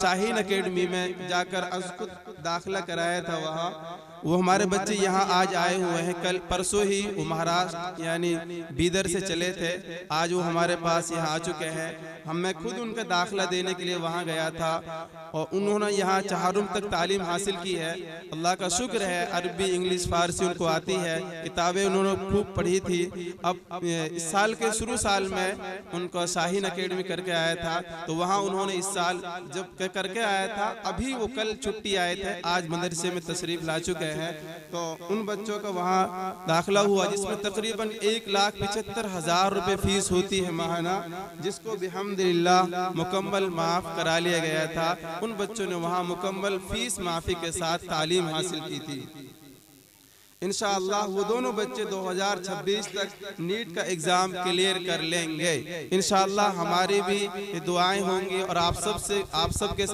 Shaheen academy में जाकर उसको दाखिला कराया था। वहाँ वो हमारे बच्चे यहाँ आज आए हुए हैं। कल परसों ही वो महाराष्ट्र यानी बीदर से चले थे, आज वो हमारे पास यहाँ आ चुके हैं। मैं खुद उनका दाखिला देने के लिए वहाँ गया था और उन्होंने यहाँ चहारुम तक तालीम हासिल की है। अल्लाह का शुक्र है, अरबी इंग्लिश फारसी उनको आती है, किताबें उन्होंने खूब पढ़ी थी। अब इस साल के शुरू साल में उनको शाहीन अकेडमी करके आया था, तो वहाँ उन्होंने इस साल जब करके आया था, अभी वो कल छुट्टी आए थे, आज मदरसे में तशरीफ ला चुके हैं। तो उन बच्चों का वहाँ दाखिला हुआ जिसमें तकरीबन 1,75,000 रुपए फीस होती है माहाना, जिसको बिहम्दिल्लाह मुकम्मल माफ करा लिया गया था। उन बच्चों ने वहाँ मुकम्मल फीस माफी के साथ तालीम हासिल की थी। इंशाअल्लाह वो दोनों बच्चे 2026 तक नीट का एग्जाम क्लियर कर लेंगे। इंशाअल्लाह हमारी भी दुआएं होंगी और आप सबके